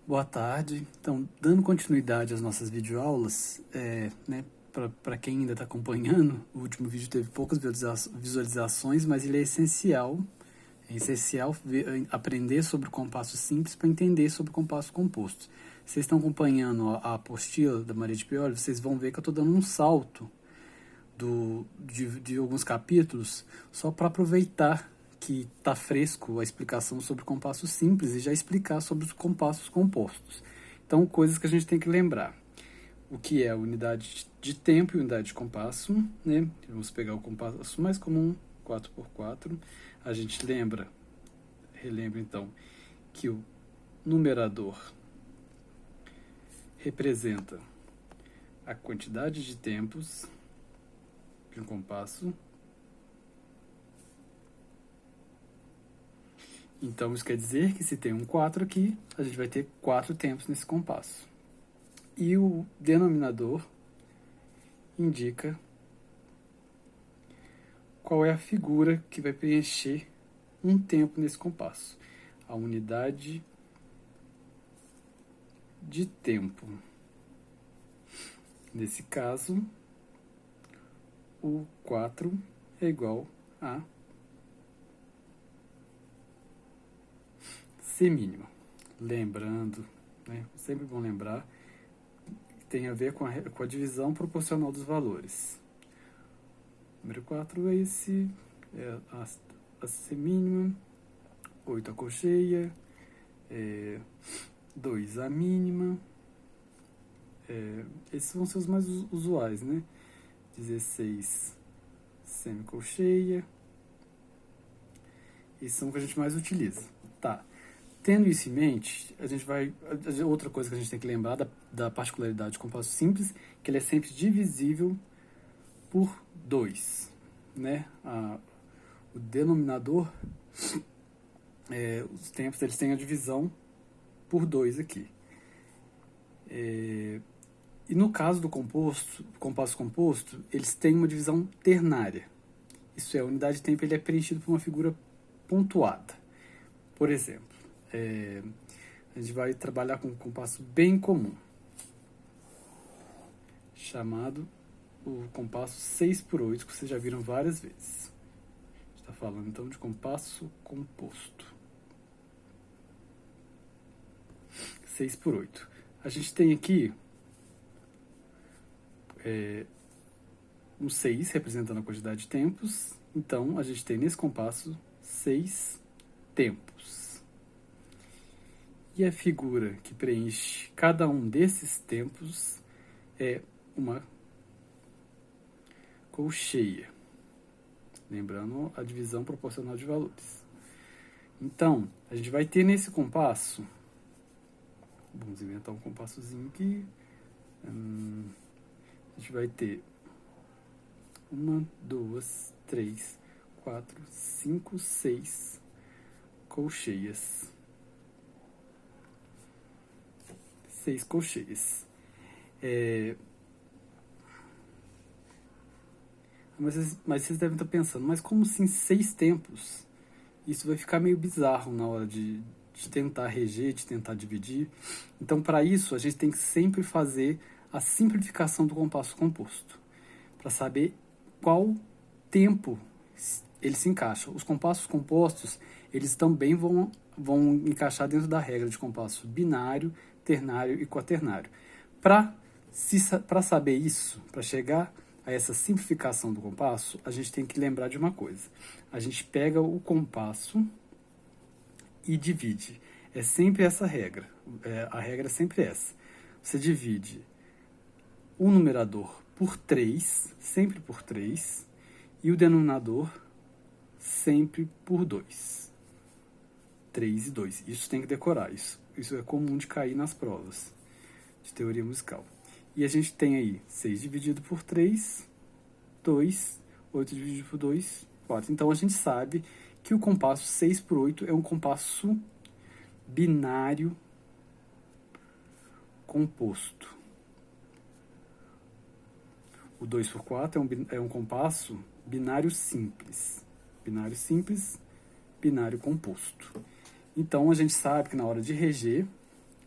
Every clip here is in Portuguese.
Boa tarde. Então, dando continuidade às nossas videoaulas, para quem ainda está acompanhando, o último vídeo teve poucas visualizações, mas ele é essencial. É essencial aprender sobre o compasso simples para entender sobre o compasso composto. Vocês estão acompanhando a apostila da Maria de Pioli, vocês vão ver que eu estou dando um salto de alguns capítulos só para aproveitar que está fresco a explicação sobre o compasso simples e já explicar sobre os compassos compostos. Então, coisas que a gente tem que lembrar. O que é a unidade de tempo e unidade de compasso, né? Vamos pegar o compasso mais comum, 4x4. A gente relembra então, que o numerador representa a quantidade de tempos de um compasso. Então, isso quer dizer que se tem um 4 aqui, a gente vai ter 4 tempos nesse compasso. E o denominador indica qual é a figura que vai preencher um tempo nesse compasso. A unidade de tempo. Nesse caso, o 4 é igual a C mínima. Lembrando, né, sempre bom lembrar, que tem a ver com a divisão proporcional dos valores. Número 4 é esse, é a C mínima, 8 a colcheia, 2 a mínima. Esses vão ser os mais usuais, né? 16 semicolcheia. Esses são os que a gente mais utiliza. Tá. Tendo isso em mente, a gente vai... Outra coisa que a gente tem que lembrar da particularidade do compasso simples, que ele é sempre divisível por 2, né? O denominador, os tempos, eles têm a divisão por 2 aqui. E no caso do compasso composto, eles têm uma divisão ternária. Isso é, a unidade de tempo ele é preenchido por uma figura pontuada. Por exemplo, a gente vai trabalhar com um compasso bem comum, chamado o compasso 6x8, que vocês já viram várias vezes. A gente está falando então de compasso composto. 6x8. A gente tem aqui um 6 representando a quantidade de tempos. Então, a gente tem nesse compasso 6 tempos. E a figura que preenche cada um desses tempos é uma colcheia. Lembrando a divisão proporcional de valores. Então, a gente vai ter nesse compasso... Vamos inventar um compassozinho aqui. A gente vai ter 1, 2, 3, 4, 5, 6 colcheias. 6 colcheias. Mas vocês devem estar pensando, mas como assim 6 tempos? Isso vai ficar meio bizarro na hora de tentar reger, de tentar dividir. Então, para isso, a gente tem que sempre fazer a simplificação do compasso composto, para saber qual tempo ele se encaixa. Os compassos compostos, eles também vão encaixar dentro da regra de compasso binário, ternário e quaternário. Para saber isso, para chegar a essa simplificação do compasso, a gente tem que lembrar de uma coisa. A gente pega o compasso e divide. É sempre essa regra. A regra é sempre essa. Você divide o numerador por 3, sempre por 3, e o denominador sempre por 2. 3 e 2. Isso tem que decorar. Isso é comum de cair nas provas de teoria musical. E a gente tem aí 6 dividido por 3, 2, 8 dividido por 2, 4. Então a gente sabe que o compasso 6x8 é um compasso binário composto. O 2x4 é um compasso binário simples. Binário simples, binário composto. Então, a gente sabe que na hora de reger,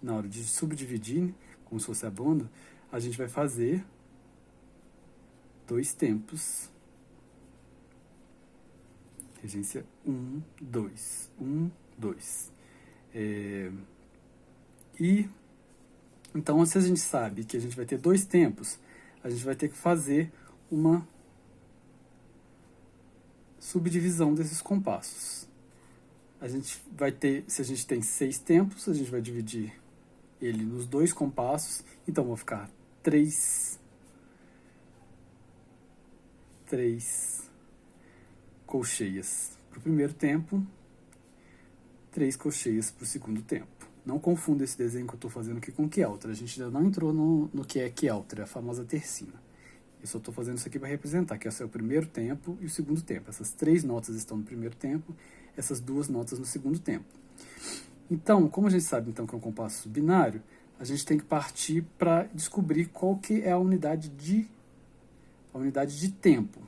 na hora de subdividir, como se fosse a banda, a gente vai fazer 2 tempos. Regência 1, 2. 1, 2. E, então, se a gente sabe que a gente vai ter 2 tempos, a gente vai ter que fazer uma subdivisão desses compassos. A gente vai ter, se a gente tem 6 tempos, a gente vai dividir ele nos 2 compassos, então vão ficar 3 colcheias para o primeiro tempo, 3 colcheias para o segundo tempo. Não confunda esse desenho que eu estou fazendo aqui com Quialtra. A gente ainda não entrou no que é Quialtra, a famosa tercina. Eu só estou fazendo isso aqui para representar que esse é o primeiro tempo e o segundo tempo. Essas 3 notas estão no primeiro tempo, essas 2 notas no segundo tempo. Então, como a gente sabe então que é um compasso binário, a gente tem que partir para descobrir qual que é a unidade de tempo.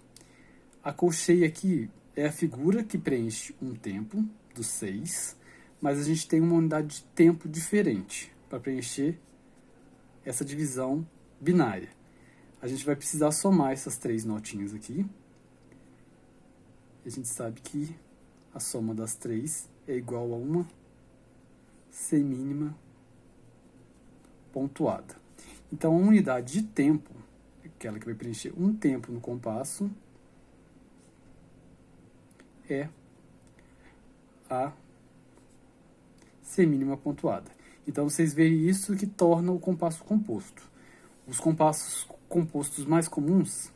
A colcheia aqui é a figura que preenche um tempo dos 6, mas a gente tem uma unidade de tempo diferente para preencher essa divisão binária. A gente vai precisar somar essas 3 notinhas aqui. A gente sabe que a soma das 3 é igual a uma semínima pontuada. Então, a unidade de tempo, aquela que vai preencher um tempo no compasso, é a semínima pontuada. Então, vocês veem isso que torna o compasso composto. Os compassos compostos mais comuns,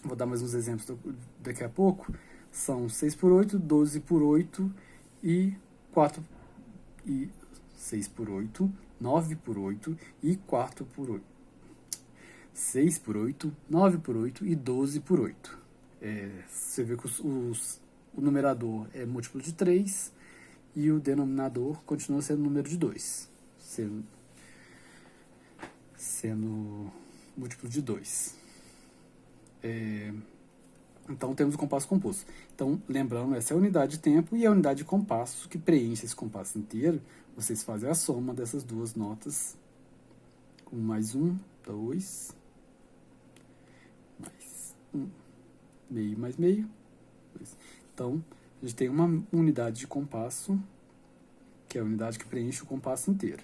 vou dar mais uns exemplos daqui a pouco, são 6 por 8, 12 por 8 e 4 e 6 por 8, 9 por 8 e 4 por 8. 6 por 8, 9 por 8 e 12 por 8. Você vê que o numerador é múltiplo de 3 e o denominador continua sendo número de 2, sendo múltiplo de 2. Então, temos o compasso composto. Então, lembrando, essa é a unidade de tempo e a unidade de compasso que preenche esse compasso inteiro. Vocês fazem a soma dessas 2 notas. 1 mais 1, 2. Mais 1. Meio mais meio. 2. Então, a gente tem uma unidade de compasso, que é a unidade que preenche o compasso inteiro.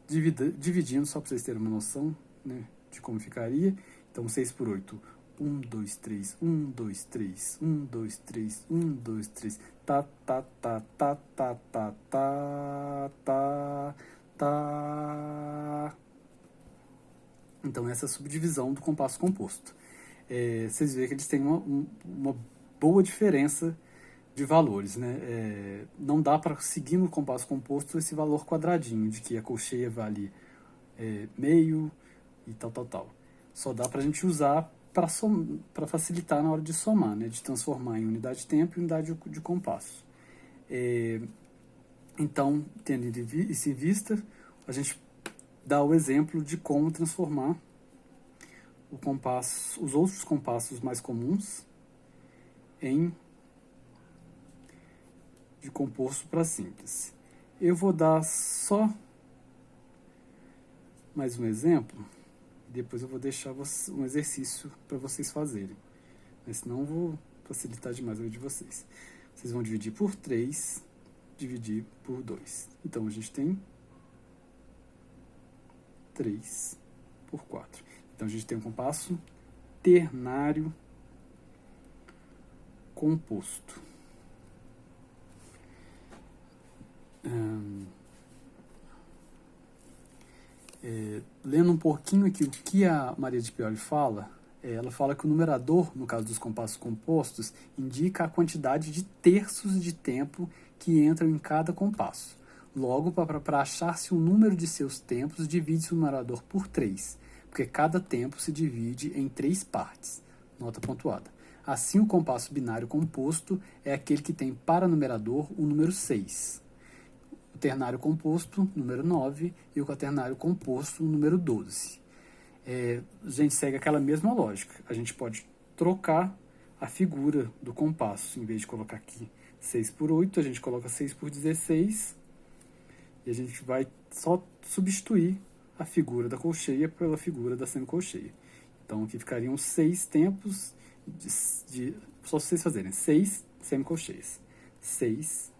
Dividindo, só para vocês terem uma noção, né, de como ficaria. Então, 6 por 8. 1, 2, 3, 1, 2, 3, 1, 2, 3, 1, 2, 3, tá, tá, tá, tá, tá, tá, tá, tá, tá. Então, essa é a subdivisão do compasso composto. Vocês veem que eles têm uma boa diferença de valores, né? Não dá para seguir no compasso composto esse valor quadradinho, de que a colcheia vale meio e tal, tal, tal. Só dá para a gente usar para facilitar na hora de somar, né? De transformar em unidade de tempo e unidade de compasso. Então, tendo isso em vista, a gente dá o exemplo de como transformar os outros compassos mais comuns de composto para síntese. Eu vou dar só mais um exemplo, e depois eu vou deixar um exercício para vocês fazerem. Mas senão eu vou facilitar demais a vida de vocês. Vocês vão dividir por 3, dividir por 2. Então, a gente tem 3 por 4. Então, a gente tem um compasso ternário composto. Lendo um pouquinho aqui o que a Maria de Pioli fala, ela fala que o numerador, no caso dos compassos compostos, indica a quantidade de terços de tempo que entram em cada compasso. Logo, para achar-se o número de seus tempos, divide-se o numerador por 3, porque cada tempo se divide em 3 partes. Nota pontuada. Assim, o compasso binário composto é aquele que tem para numerador o número 6. O ternário composto, número 9, e o quaternário composto, número 12. A gente segue aquela mesma lógica. A gente pode trocar a figura do compasso. Em vez de colocar aqui 6 por 8, a gente coloca 6 por 16. E a gente vai só substituir a figura da colcheia pela figura da semicolcheia. Então aqui ficariam 6 tempos só vocês fazerem 6 semicolcheias. 6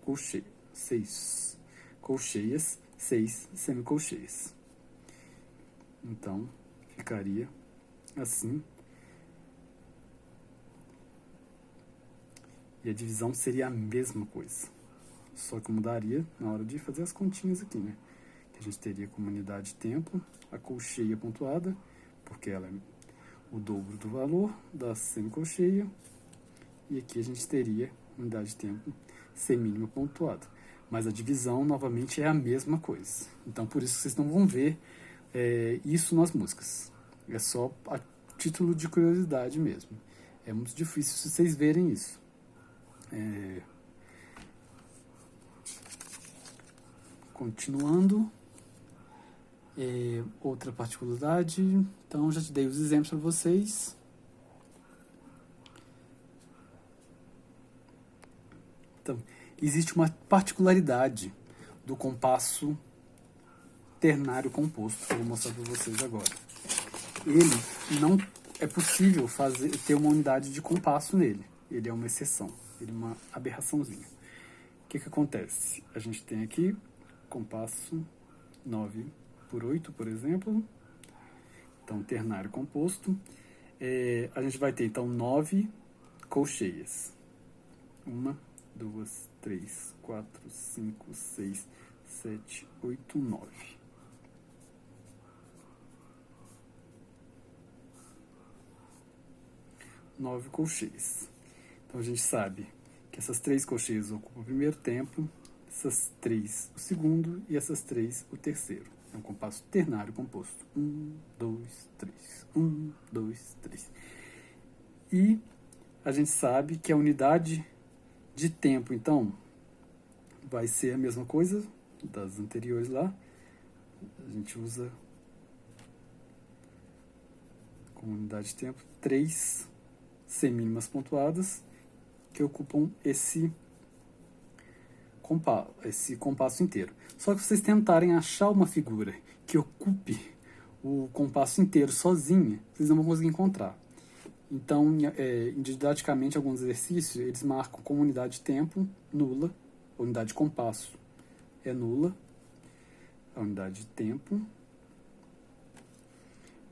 colcheias. 6 colcheias, 6 semicolcheias. Então ficaria assim. E a divisão seria a mesma coisa. Só que mudaria na hora de fazer as continhas aqui, né? Que a gente teria como unidade de tempo a colcheia pontuada, porque ela é o dobro do valor da semicolcheia. E aqui a gente teria unidade de tempo semínima pontuada. Mas a divisão, novamente, é a mesma coisa. Então, por isso que vocês não vão ver isso nas músicas. É só a título de curiosidade mesmo. É muito difícil vocês verem isso. Continuando, outra particularidade, então já te dei os exemplos para vocês. Então, existe uma particularidade do compasso ternário composto, que eu vou mostrar para vocês agora. Ele não é possível ter uma unidade de compasso nele, ele é uma exceção, ele é uma aberraçãozinha. O que acontece? A gente tem aqui compasso 9/8, por exemplo. Então, ternário composto. A gente vai ter, então, 9 colcheias. 1, 2, 3, 4, 5, 6, 7, 8, 9. Nove colcheias. Então, a gente sabe que essas 3 colcheias ocupam o primeiro tempo, essas 3 o segundo e essas 3 o terceiro. É um compasso ternário composto. 1, 2, 3. 1, 2, 3. E a gente sabe que a unidade de tempo, então, vai ser a mesma coisa das anteriores lá. A gente usa como unidade de tempo 3 semínimas pontuadas que ocupam esse compasso inteiro. Só que se vocês tentarem achar uma figura que ocupe o compasso inteiro sozinha, vocês não vão conseguir encontrar. Então, didaticamente, alguns exercícios, eles marcam como unidade de tempo nula, unidade de compasso é nula, a unidade de tempo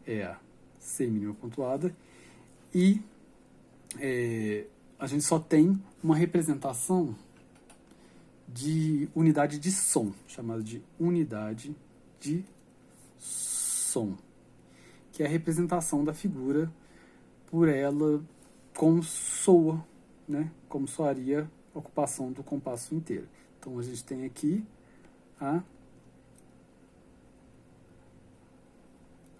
é a semínima pontuada, e a gente só tem uma representação de unidade de som, chamada de unidade de som, que é a representação da figura por ela como soa, né? Como soaria a ocupação do compasso inteiro. Então a gente tem aqui a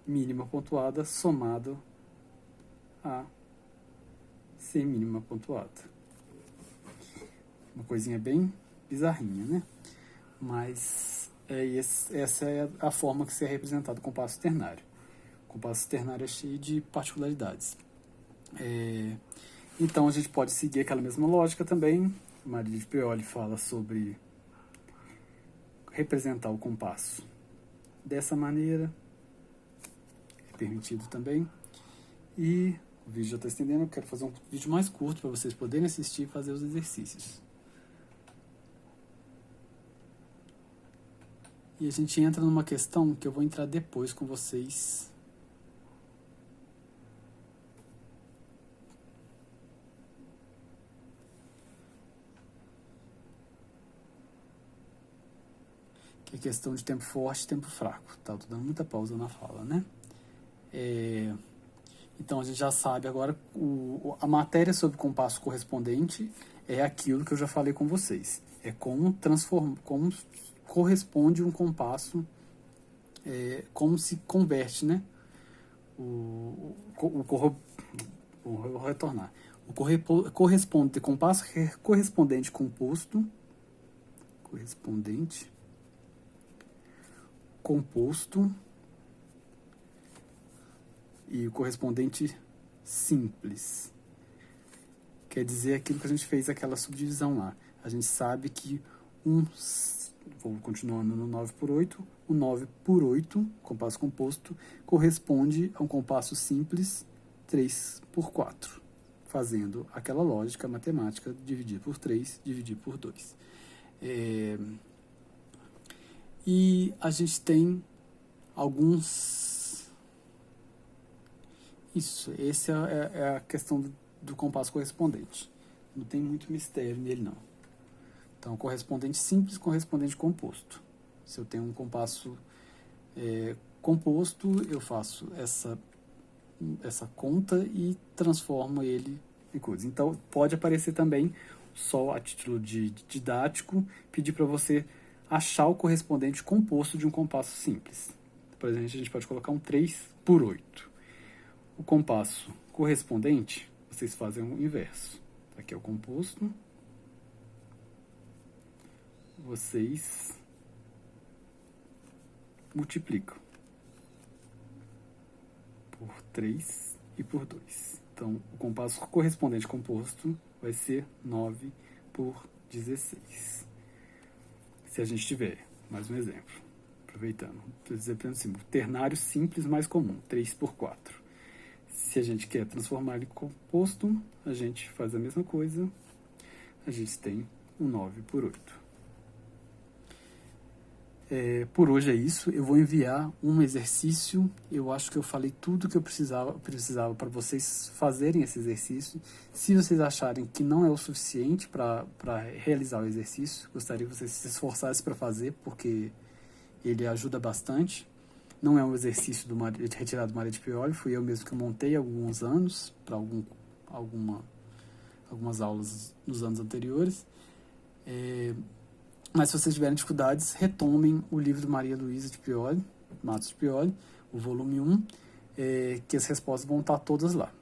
mínima pontuada somada a semínima pontuada. Uma coisinha bem bizarrinha, né? Mas essa é a forma que se é representado o compasso ternário. O compasso ternário é cheio de particularidades. Então a gente pode seguir aquela mesma lógica também. Maria de Peoli fala sobre representar o compasso dessa maneira, é permitido também. E o vídeo já está estendendo, eu quero fazer um vídeo mais curto para vocês poderem assistir e fazer os exercícios. E a gente entra numa questão que eu vou entrar depois com vocês. Que é questão de tempo forte e tempo fraco. Tá? Tô dando muita pausa na fala, né? Então a gente já sabe agora, a matéria sobre compasso correspondente é aquilo que eu já falei com vocês. É como corresponde um compasso, como se converte, né? Vou retornar. O compasso correspondente composto, composto e o correspondente simples. Quer dizer aquilo que a gente fez aquela subdivisão lá. A gente sabe que vou continuando no 9 por 8, o 9 por 8, compasso composto, corresponde a um compasso simples 3 por 4, fazendo aquela lógica matemática, dividir por 3, dividir por 2. E a gente tem alguns... Essa é a questão do compasso correspondente. Não tem muito mistério nele, não. Então, correspondente simples, correspondente composto. Se eu tenho um compasso composto, eu faço essa conta e transformo ele em coisa. Então, pode aparecer também, só a título de didático, pedir para você achar o correspondente composto de um compasso simples. Por exemplo, a gente pode colocar um 3 por 8. O compasso correspondente, vocês fazem o inverso. Aqui é o composto. Vocês multiplicam por 3 e por 2. Então, o compasso correspondente composto vai ser 9 por 16. Se a gente tiver, mais um exemplo, aproveitando, assim, o ternário simples mais comum, 3 por 4. Se a gente quer transformar ele em composto, a gente faz a mesma coisa, a gente tem um 9 por 8. Por hoje é isso. Eu vou enviar um exercício. Eu acho que eu falei tudo que eu precisava para vocês fazerem esse exercício. Se vocês acharem que não é o suficiente para realizar o exercício, gostaria que vocês se esforçassem para fazer, porque ele ajuda bastante. Não é um exercício retirado do Maria de Pioli, fui eu mesmo que montei há alguns anos, para algumas aulas nos anos anteriores. Mas se vocês tiverem dificuldades, retomem o livro de Maria Luísa de Pioli, Matos de Pioli, o volume 1, que as respostas vão estar todas lá.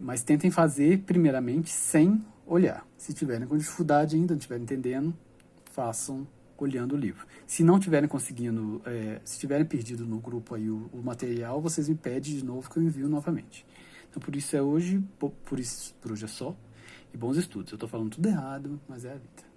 Mas tentem fazer, primeiramente, sem olhar. Se tiverem com dificuldade ainda, não estiverem entendendo, façam olhando o livro. Se não tiverem conseguindo, se tiverem perdido no grupo aí o material, vocês me pedem de novo que eu envio novamente. Então, por isso é hoje, por hoje é só. E bons estudos. Eu estou falando tudo errado, mas é a vida.